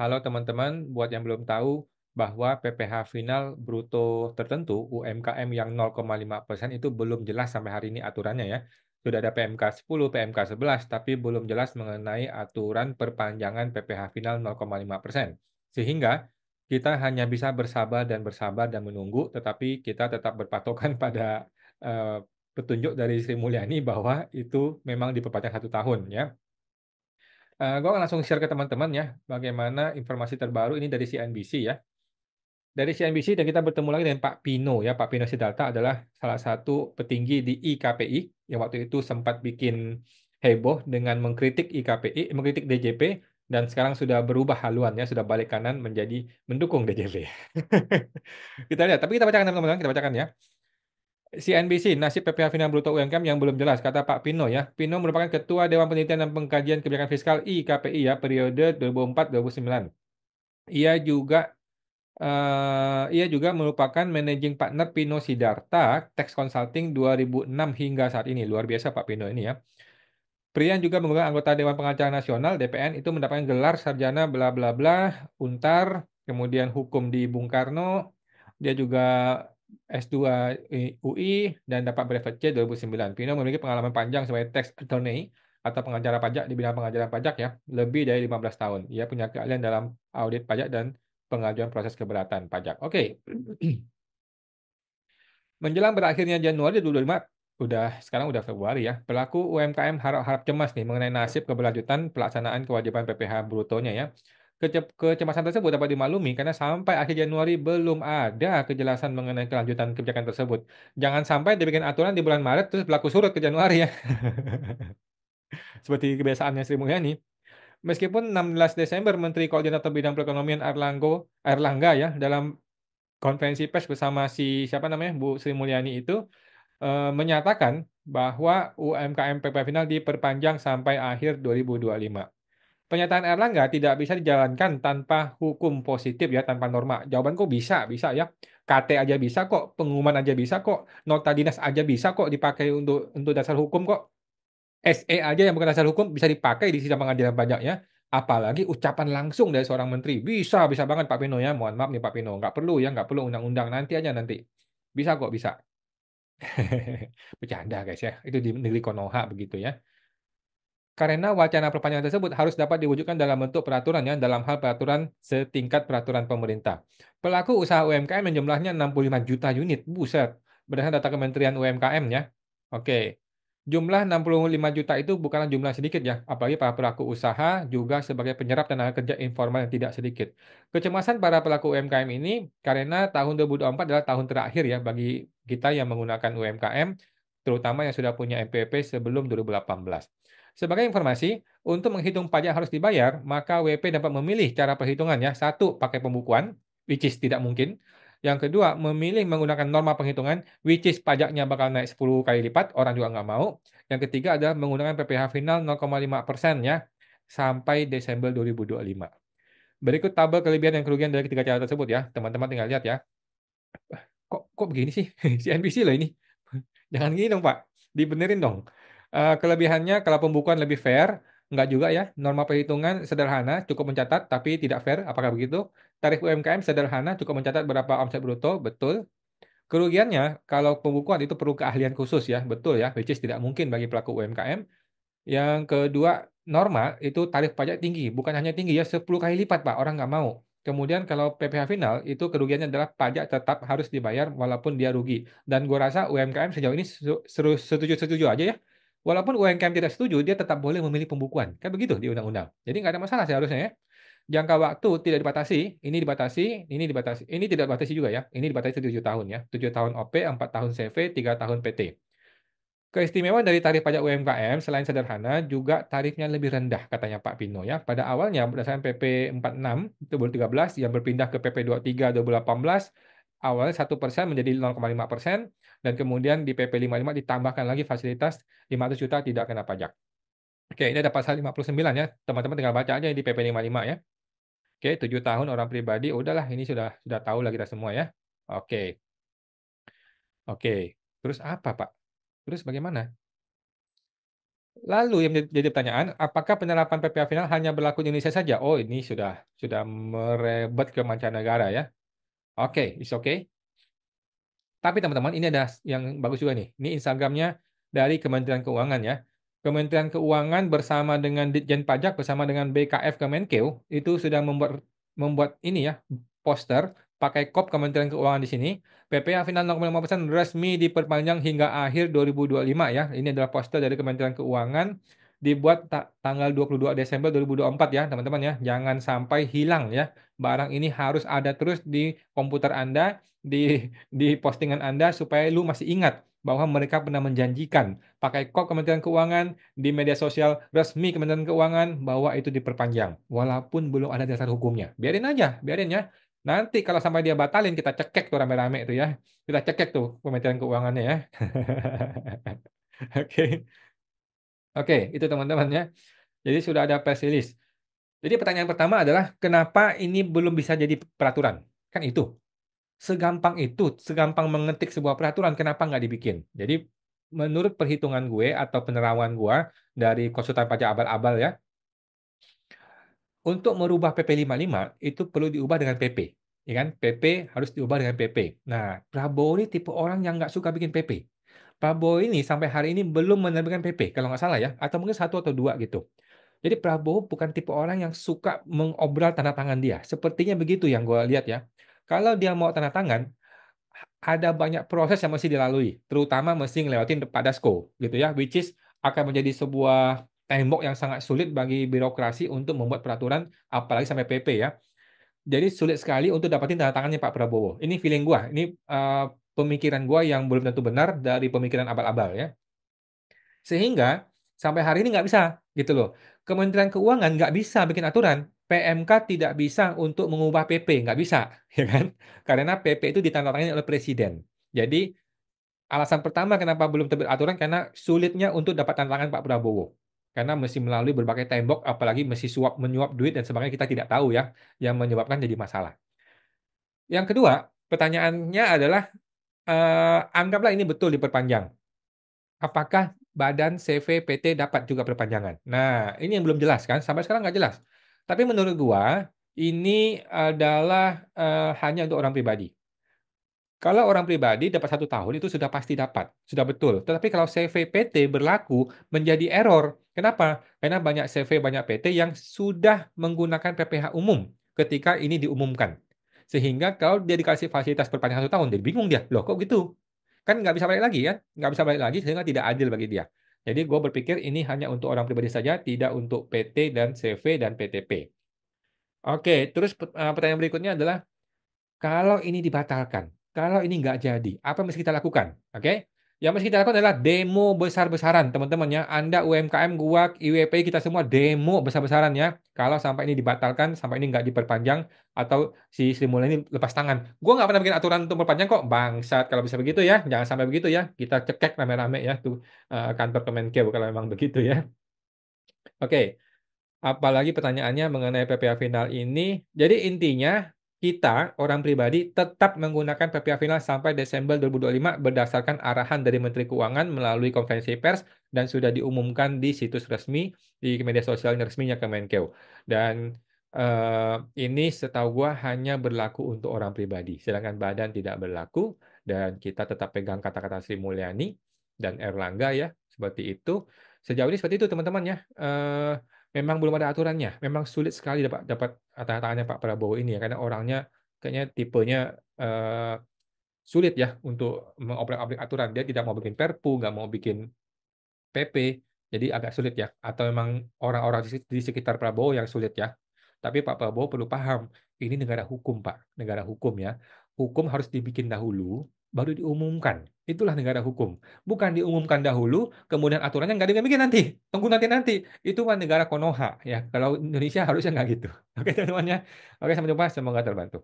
Halo teman-teman, buat yang belum tahu bahwa PPh final bruto tertentu UMKM yang 0,5% itu belum jelas sampai hari ini aturannya ya. Sudah ada PMK 10, PMK 11, tapi belum jelas mengenai aturan perpanjangan PPh final 0,5%. Sehingga kita hanya bisa bersabar dan menunggu, tetapi kita tetap berpatokan pada petunjuk dari Sri Mulyani bahwa itu memang diperpanjang 1 tahun ya. Gue akan langsung share ke teman-teman ya, bagaimana informasi terbaru ini dari CNBC ya. Dari CNBC dan kita bertemu lagi dengan Pak Pino ya. Pak Pino Siddharta adalah salah satu petinggi di IKPI yang waktu itu sempat bikin heboh dengan mengkritik IKPI, mengkritik DJP, dan sekarang sudah berubah haluan ya, sudah balik kanan menjadi mendukung DJP. Kita lihat, tapi kita bacakan teman-teman, kita bacakan ya. CNBC, nasib PPh Final Bruto UMKM yang belum jelas, kata Pak Pino ya. Pino merupakan Ketua Dewan Penelitian dan Pengkajian Kebijakan Fiskal IKPI ya, periode 2004-2009. Ia juga ia juga merupakan Managing Partner Pino Siddharta Tax Consulting 2006 hingga saat ini. Luar biasa Pak Pino ini ya. Pria yang juga merupakan anggota Dewan Pengacara Nasional DPN itu mendapatkan gelar sarjana bla bla bla Untar, kemudian hukum di Bung Karno. Dia juga S2 UI dan dapat brevet C 2009. Pino memiliki pengalaman panjang sebagai tax attorney atau pengacara pajak di bidang pengajaran pajak ya, lebih dari 15 tahun. Ia punya keahlian dalam audit pajak dan pengajuan proses keberatan pajak. Oke. Menjelang berakhirnya Januari 2025, sekarang udah Februari ya. Pelaku UMKM harap-harap cemas nih mengenai nasib keberlanjutan pelaksanaan kewajiban PPh brutonya ya. Kecemasan tersebut dapat dimaklumi karena sampai akhir Januari belum ada kejelasan mengenai kelanjutan kebijakan tersebut. Jangan sampai dibikin aturan di bulan Maret terus berlaku surut ke Januari ya. Seperti kebiasaannya Sri Mulyani. Meskipun 16 Desember Menteri Koordinator Bidang Perekonomian Airlangga ya dalam konferensi pers bersama si siapa namanya Bu Sri Mulyani itu menyatakan bahwa UMKM PPh Final diperpanjang sampai akhir 2025. Pernyataan Erlangga tidak bisa dijalankan tanpa hukum positif ya, tanpa norma. Jawabanku bisa, bisa ya. KT aja bisa kok, pengumuman aja bisa kok, nota dinas aja bisa kok dipakai untuk dasar hukum kok. SE aja yang bukan dasar hukum bisa dipakai di sidang pengadilan pajak ya. Apalagi ucapan langsung dari seorang menteri. Bisa, bisa banget Pak Pino ya. Mohon maaf nih Pak Pino. Nggak perlu ya, nggak perlu undang-undang. Nanti aja nanti. Bisa kok, bisa. Bercanda guys ya. Itu di negeri Konoha begitu ya. Karena wacana perpanjangan tersebut harus dapat diwujudkan dalam bentuk peraturan ya, dalam hal peraturan setingkat peraturan pemerintah. Pelaku usaha UMKM yang jumlahnya 65 juta unit. Buset. Berdasarkan data Kementerian UMKM ya. Oke. Jumlah 65 juta itu bukanlah jumlah sedikit ya, apalagi para pelaku usaha juga sebagai penyerap tenaga kerja informal yang tidak sedikit. Kecemasan para pelaku UMKM ini karena tahun 2024 adalah tahun terakhir ya bagi kita yang menggunakan UMKM, terutama yang sudah punya NPWP sebelum 2018. Sebagai informasi, untuk menghitung pajak yang harus dibayar, maka WP dapat memilih cara perhitungannya. Satu, pakai pembukuan, which is tidak mungkin. Yang kedua, memilih menggunakan norma penghitungan, which is pajaknya bakal naik 10 kali lipat, orang juga nggak mau. Yang ketiga adalah menggunakan PPh final 0,5% ya, sampai Desember 2025. Berikut tabel kelebihan dan kerugian dari ketiga cara tersebut ya. Teman-teman tinggal lihat ya. Kok begini sih? CNBC loh ini. Jangan gini dong, Pak. Dibenerin dong. Kelebihannya kalau pembukuan lebih fair, enggak juga ya. Norma perhitungan sederhana, cukup mencatat, tapi tidak fair. Apakah begitu? Tarif UMKM sederhana, cukup mencatat berapa omset bruto, betul. Kerugiannya, kalau pembukuan itu perlu keahlian khusus ya, betul ya, which is tidak mungkin bagi pelaku UMKM. Yang kedua, norma itu tarif pajak tinggi, bukan hanya tinggi ya, 10 kali lipat Pak, orang nggak mau. Kemudian kalau PPh final itu kerugiannya adalah pajak tetap harus dibayar walaupun dia rugi. Dan gue rasa UMKM sejauh ini setuju-setuju aja ya. Walaupun UMKM tidak setuju, dia tetap boleh memilih pembukuan. Kan begitu di undang-undang. Jadi nggak ada masalah seharusnya ya. Jangka waktu tidak dibatasi, ini tidak dibatasi juga ya. Ini dibatasi 7 tahun ya. 7 tahun OP, 4 tahun CV, 3 tahun PT. Keistimewaan dari tarif pajak UMKM selain sederhana juga tarifnya lebih rendah katanya Pak Pino ya. Pada awalnya berdasarkan PP 46 2013 yang berpindah ke PP 23 2018 awalnya 1% menjadi 0,5% dan kemudian di PP 55 ditambahkan lagi fasilitas 500 juta tidak kena pajak. Oke, ini ada pasal 59 ya. Teman-teman tinggal baca aja di PP 55 ya. Oke, 7 tahun orang pribadi udahlah ini sudah tahu lah kita semua ya. Oke. Oke. Terus apa, Pak? Terus bagaimana? Lalu yang jadi pertanyaan, apakah penerapan PPh final hanya berlaku di Indonesia saja? Oh, ini sudah merebet ke mancanegara ya. Oke, it's okay. Tapi teman-teman, ini ada yang bagus juga nih. Ini Instagramnya dari Kementerian Keuangan ya. Kementerian Keuangan bersama dengan Ditjen Pajak bersama dengan BKF Kemenkeu itu sudah membuat ini ya poster pakai kop Kementerian Keuangan di sini. PPh final 0,5% resmi diperpanjang hingga akhir 2025 ya. Ini adalah poster dari Kementerian Keuangan dibuat tanggal 22 Desember 2024 ya, teman-teman ya. Jangan sampai hilang ya. Barang ini harus ada terus di komputer Anda, di postingan Anda supaya lu masih ingat bahwa mereka pernah menjanjikan pakai kop Kementerian Keuangan di media sosial resmi Kementerian Keuangan bahwa itu diperpanjang walaupun belum ada dasar hukumnya. Biarin aja, biarin ya. Nanti kalau sampai dia batalin kita cekek tuh rame-rame itu ya. Kita cekek tuh Kementerian Keuangannya ya. Oke. Oke, itu teman-teman ya. Jadi sudah ada press release. Jadi pertanyaan pertama adalah kenapa ini belum bisa jadi peraturan? Kan itu. Segampang itu, segampang mengetik sebuah peraturan, kenapa nggak dibikin? Jadi, menurut perhitungan gue atau penerawan gue dari konsultan pajak abal-abal ya, untuk merubah PP 55 itu perlu diubah dengan PP. Ya kan? PP harus diubah dengan PP. Nah, Prabowo ini tipe orang yang nggak suka bikin PP. Prabowo ini sampai hari ini belum menerbitkan PP, kalau nggak salah ya, atau mungkin satu atau dua gitu. Jadi Prabowo bukan tipe orang yang suka mengobral tanda tangan dia. Sepertinya begitu yang gue lihat ya. Kalau dia mau tanda tangan, ada banyak proses yang mesti dilalui, terutama mesti ngelewatin Padasko gitu ya, which is akan menjadi sebuah tembok yang sangat sulit bagi birokrasi untuk membuat peraturan, apalagi sampai PP ya. Jadi sulit sekali untuk dapatin tanda tangannya Pak Prabowo. Ini feeling gua, ini pemikiran gua yang belum tentu benar dari pemikiran abal-abal ya. Sehingga sampai hari ini nggak bisa gitu loh. Kementerian Keuangan nggak bisa bikin aturan. PMK tidak bisa untuk mengubah PP, nggak bisa, ya kan? Karena PP itu ditandatangani oleh Presiden. Jadi alasan pertama kenapa belum terbit aturan karena sulitnya untuk dapat tanda tangan Pak Prabowo. Karena mesti melalui berbagai tembok, apalagi mesti suap menyuap duit dan sebagainya kita tidak tahu ya, yang menyebabkan jadi masalah. Yang kedua, pertanyaannya adalah anggaplah ini betul diperpanjang. Apakah badan CVPT dapat juga perpanjangan? Nah, ini yang belum jelas kan, sampai sekarang nggak jelas. Tapi menurut gua, ini adalah hanya untuk orang pribadi. Kalau orang pribadi dapat 1 tahun itu sudah pasti dapat, sudah betul. Tetapi kalau CVPT berlaku menjadi error. Kenapa? Karena banyak CV, banyak PT yang sudah menggunakan PPh umum ketika ini diumumkan. Sehingga kalau dia dikasih fasilitas perpanjangan 1 tahun, dia bingung dia. Loh kok gitu? Kan nggak bisa balik lagi kan? Nggak bisa balik lagi sehingga tidak adil bagi dia. Jadi gue berpikir ini hanya untuk orang pribadi saja, tidak untuk PT dan CV dan PTP. Oke, terus pertanyaan berikutnya adalah kalau ini dibatalkan, kalau ini nggak jadi, apa yang mesti kita lakukan? Oke? Yang mesti kita lakukan adalah demo besar-besaran, teman-teman ya. Anda UMKM, gua, IWP, kita semua demo besar-besaran ya. Kalau sampai ini dibatalkan, sampai ini nggak diperpanjang, atau si Sri Mulyani ini lepas tangan. Gua nggak pernah bikin aturan untuk perpanjang kok, bangsat. Kalau bisa begitu ya, jangan sampai begitu ya. Kita cekek rame-rame ya tuh kantor Kemenkeu kalau memang begitu ya. Oke. Apalagi pertanyaannya mengenai PPh final ini. Jadi intinya kita orang pribadi tetap menggunakan PPh final sampai Desember 2025 berdasarkan arahan dari Menteri Keuangan melalui konferensi pers dan sudah diumumkan di situs resmi di media sosial resminya Kemenkeu. Dan ini setahu gua hanya berlaku untuk orang pribadi, sedangkan badan tidak berlaku dan kita tetap pegang kata-kata Sri Mulyani dan Erlangga ya, seperti itu. Sejauh ini seperti itu teman-teman ya. Memang belum ada aturannya. Memang sulit sekali dapat dapat tanda tangannya Pak Prabowo ini ya, karena orangnya kayaknya tipenya sulit ya untuk mengobrol-abrik aturan. Dia tidak mau bikin Perpu, nggak mau bikin PP, jadi agak sulit ya. Atau memang orang-orang di sekitar Prabowo yang sulit ya. Tapi Pak Prabowo perlu paham, ini negara hukum Pak, negara hukum ya. Hukum harus dibikin dahulu, baru diumumkan. Itulah negara hukum. Bukan diumumkan dahulu, kemudian aturannya nggak dibikin nanti. Tunggu nanti. Itu kan negara Konoha ya. Kalau Indonesia harusnya nggak gitu. Oke teman-teman ya. Oke sampai jumpa. Semoga terbantu.